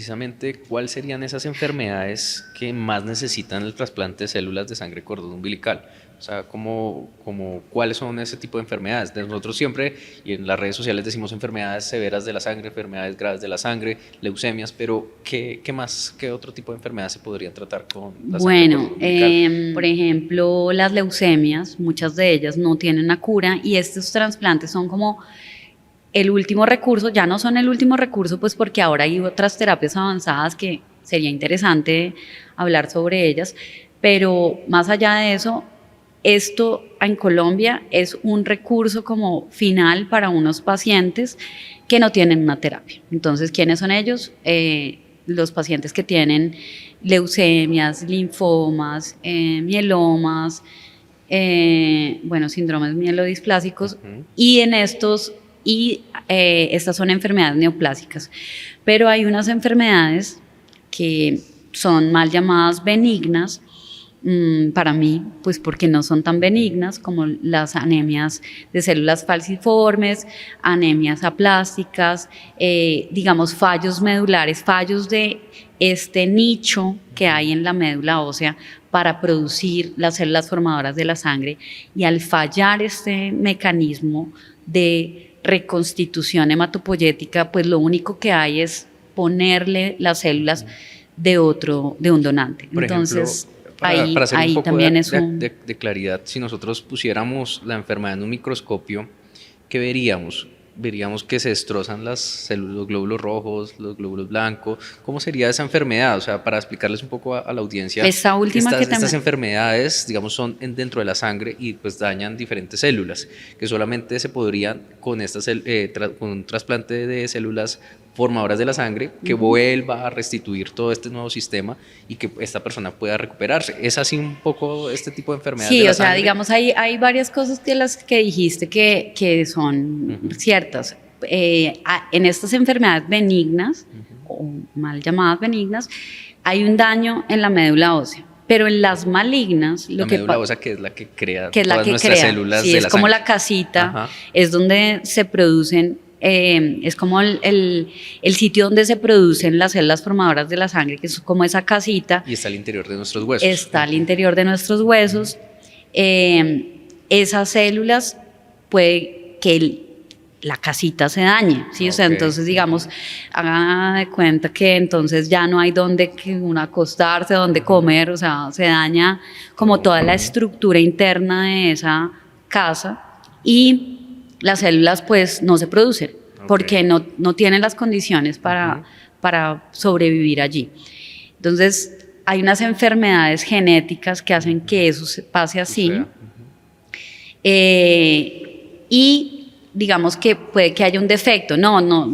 precisamente cuáles serían esas enfermedades que más necesitan el trasplante de células de sangre cordón umbilical. O sea, ¿cuáles son ese tipo de enfermedades? Nosotros siempre, y en las redes sociales decimos enfermedades severas de la sangre, enfermedades graves de la sangre, leucemias, pero ¿qué más, qué otro tipo de enfermedades se podrían tratar con la sangre cordón umbilical? Por ejemplo, las leucemias, muchas de ellas no tienen una cura y estos trasplantes son como el último recurso, ya no son el último recurso, pues porque ahora hay otras terapias avanzadas que sería interesante hablar sobre ellas, pero más allá de eso, esto en Colombia es un recurso como final para unos pacientes que no tienen una terapia. Entonces, ¿quiénes son ellos? Los pacientes que tienen leucemias, linfomas, mielomas, síndromes mielodisplásicos, y en estos estas son enfermedades neoplásicas, pero hay unas enfermedades que son mal llamadas benignas, para mí, pues porque no son tan benignas, como las anemias de células falciformes, anemias aplásticas, digamos fallos medulares, fallos de este nicho que hay en la médula ósea para producir las células formadoras de la sangre, y al fallar este mecanismo de reconstitución hematopoyética, pues lo único que hay es ponerle las células de un donante. Por Entonces, ejemplo, para hacer un poco también de claridad, si nosotros pusiéramos la enfermedad en un microscopio, ¿qué veríamos? Veríamos que se destrozan las células, los glóbulos rojos, los glóbulos blancos. ¿Cómo sería esa enfermedad? O sea, para explicarles un poco a la audiencia, estas enfermedades, digamos, son dentro de la sangre y pues dañan diferentes células, que solamente se podrían con con un trasplante de células formadoras de la sangre, que vuelva a restituir todo este nuevo sistema y que esta persona pueda recuperarse. ¿Es así un poco este tipo de enfermedades de la sangre? Sí, o sea, digamos, hay varias cosas de las que dijiste que son ciertas. En estas enfermedades benignas, o mal llamadas benignas, hay un daño en la médula ósea. Pero en las malignas, la médula ósea, que es la que crea todas nuestras células de la sangre. Es como la casita, es donde se producen, es como el sitio donde se producen las células formadoras de la sangre, que es como esa casita. Y está al interior de nuestros huesos. Está al interior de nuestros huesos. Esas células puede que la casita se dañe, ¿sí? O sea, entonces, digamos, haga de cuenta que entonces ya no hay donde uno acostarse, donde comer, o sea, se daña como toda la estructura interna de esa casa, y las células pues no se producen porque no tienen las condiciones para sobrevivir allí. Entonces, hay unas enfermedades genéticas que hacen que eso pase así. Y digamos que puede que haya un defecto,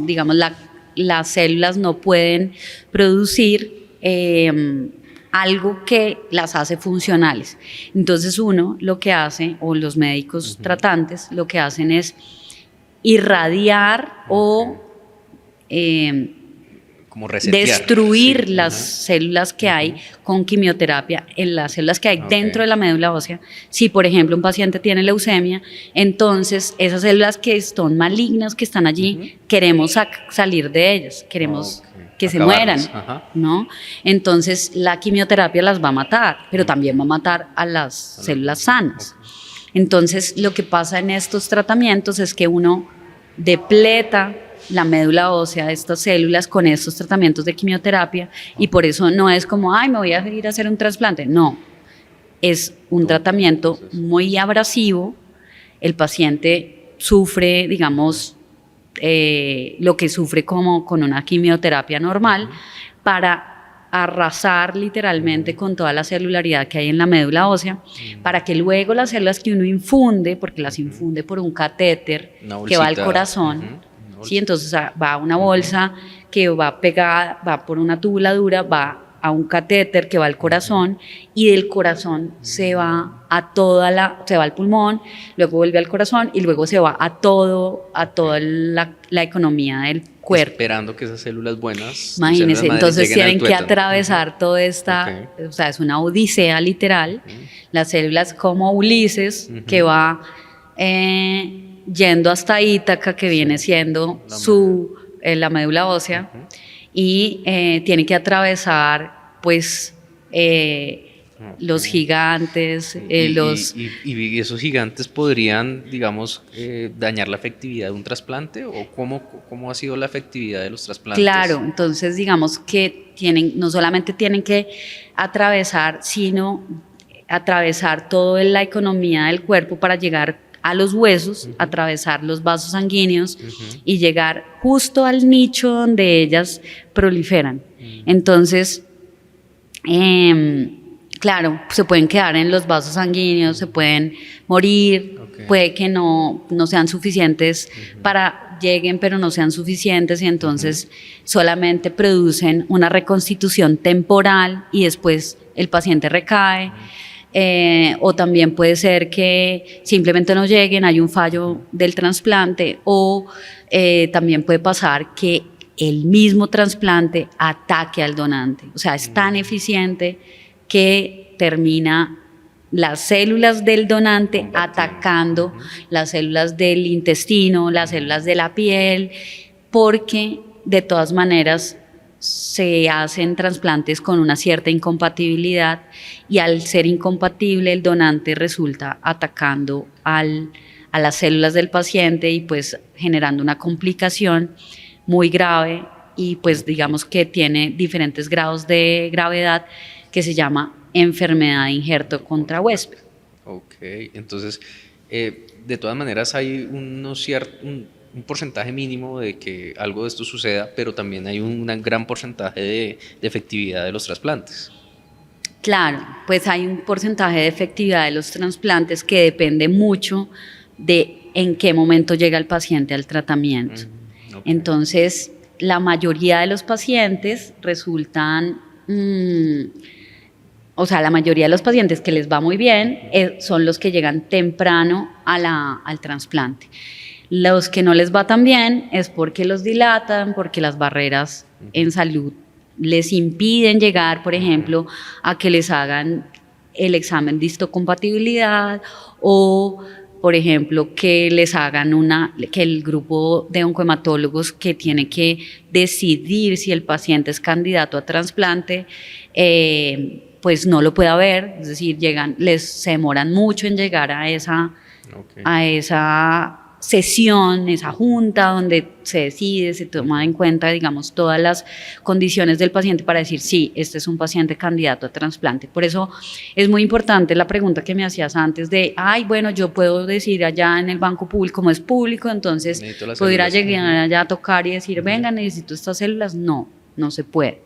digamos las células no pueden producir algo que las hace funcionales. Entonces uno lo que hace, o los médicos tratantes lo que hacen es irradiar o como resetear, destruir las células que hay con quimioterapia en las células que hay dentro de la médula ósea. Si, por ejemplo, un paciente tiene leucemia, entonces esas células que son malignas, que están allí, queremos salir de ellas, queremos que se mueran, ¿no? Entonces la quimioterapia las va a matar, pero también va a matar a las células sanas. Entonces lo que pasa en estos tratamientos es que uno depleta la médula ósea de estas células con estos tratamientos de quimioterapia, y por eso no es como, me voy a ir a hacer un trasplante. No, es un tratamiento muy abrasivo. El paciente sufre, digamos, lo que sufre como con una quimioterapia normal, para arrasar literalmente con toda la celularidad que hay en la médula ósea, para que luego las células que uno infunde, porque las infunde por un catéter que va al corazón, ¿sí? Entonces va a una bolsa que va pegada, va por una tubuladura, va a un catéter que va al corazón, y del corazón se va se va al pulmón, luego vuelve al corazón y luego se va a toda la economía del cuerpo. Esperando que esas células buenas, imagínense, entonces tienen que atravesar toda esta, o sea, es una odisea literal. Las células como Ulises, que va yendo hasta Ítaca, que viene siendo la médula ósea, y tiene que atravesar pues los gigantes, y esos gigantes podrían, digamos, dañar la efectividad de un trasplante, o cómo ha sido la efectividad de los trasplantes. Claro, entonces digamos que no solamente tienen que atravesar, sino atravesar toda la economía del cuerpo para llegar a los huesos, atravesar los vasos sanguíneos y llegar justo al nicho donde ellas proliferan. Entonces, claro, se pueden quedar en los vasos sanguíneos, se pueden morir, puede que no sean suficientes para lleguen, pero no sean suficientes, y entonces solamente producen una reconstitución temporal y después el paciente recae. O también puede ser que simplemente no lleguen, hay un fallo del trasplante, o también puede pasar que el mismo trasplante ataque al donante, o sea, es tan eficiente que termina las células del donante atacando las células del intestino, las células de la piel, porque de todas maneras se hacen trasplantes con una cierta incompatibilidad, y al ser incompatible el donante resulta atacando a las células del paciente y pues generando una complicación muy grave, y pues digamos que tiene diferentes grados de gravedad, que se llama enfermedad de injerto contra huésped. Ok, entonces de todas maneras hay un porcentaje mínimo de que algo de esto suceda, pero también hay un gran porcentaje de efectividad de los trasplantes. Claro, pues hay un porcentaje de efectividad de los trasplantes que depende mucho de en qué momento llega el paciente al tratamiento. Entonces, la mayoría de los pacientes resultan, la mayoría de los pacientes que les va muy bien son los que llegan temprano al trasplante. Los que no les va tan bien es porque los dilatan, porque las barreras en salud les impiden llegar, por ejemplo, a que les hagan el examen de histocompatibilidad, o, por ejemplo, que les hagan que el grupo de oncohematólogos que tiene que decidir si el paciente es candidato a trasplante, pues no lo pueda ver, es decir, se demoran mucho en llegar a esa sesión, esa junta donde se decide, se toma en cuenta, digamos, todas las condiciones del paciente para decir, sí, este es un paciente candidato a trasplante. Por eso es muy importante la pregunta que me hacías antes de, bueno, yo puedo decir allá en el banco público, como es público, entonces pudiera llegar allá a tocar y decir, venga, necesito estas células. No se puede.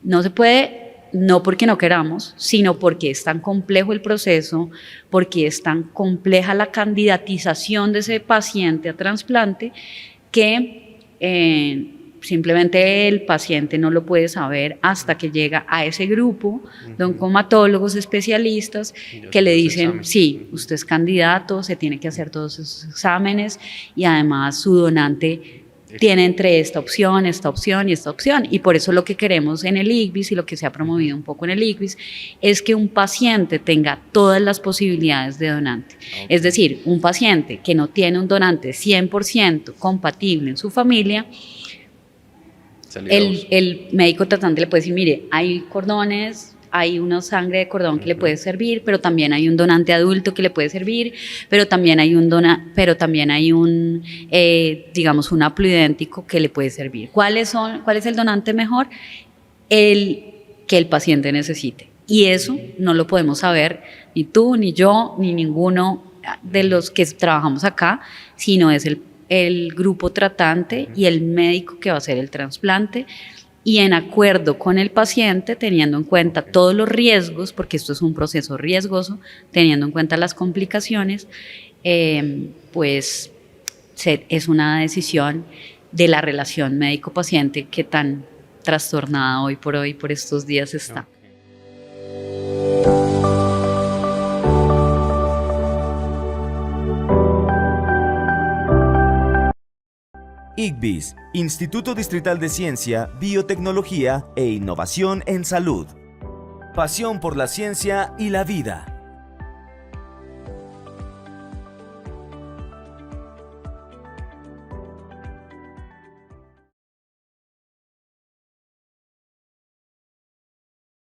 No se puede. No porque no queramos, sino porque es tan complejo el proceso, porque es tan compleja la candidatización de ese paciente a trasplante, que simplemente el paciente no lo puede saber hasta que llega a ese grupo de oncohematólogos especialistas que le dicen, sí, usted es candidato, se tiene que hacer todos esos exámenes, y además su donante tiene entre esta opción y esta opción, y por eso lo que queremos en el ICVIS y lo que se ha promovido un poco en el ICVIS es que un paciente tenga todas las posibilidades de donante. Es decir, un paciente que no tiene un donante 100% compatible en su familia, el médico tratante le puede decir, mire, hay cordones, hay una sangre de cordón que le puede servir, pero también hay un donante adulto que le puede servir, pero también hay un digamos, un haploidéntico que le puede servir. ¿Cuál es el donante mejor? El que el paciente necesite. Y eso no lo podemos saber ni tú, ni yo, ni ninguno de los que trabajamos acá, sino es el grupo tratante y el médico que va a hacer el trasplante, y en acuerdo con el paciente, teniendo en cuenta todos los riesgos, porque esto es un proceso riesgoso, teniendo en cuenta las complicaciones, pues es una decisión de la relación médico-paciente que tan trastornada hoy por estos días está. ICVIS, Instituto Distrital de Ciencia, Biotecnología e Innovación en Salud. Pasión por la ciencia y la vida.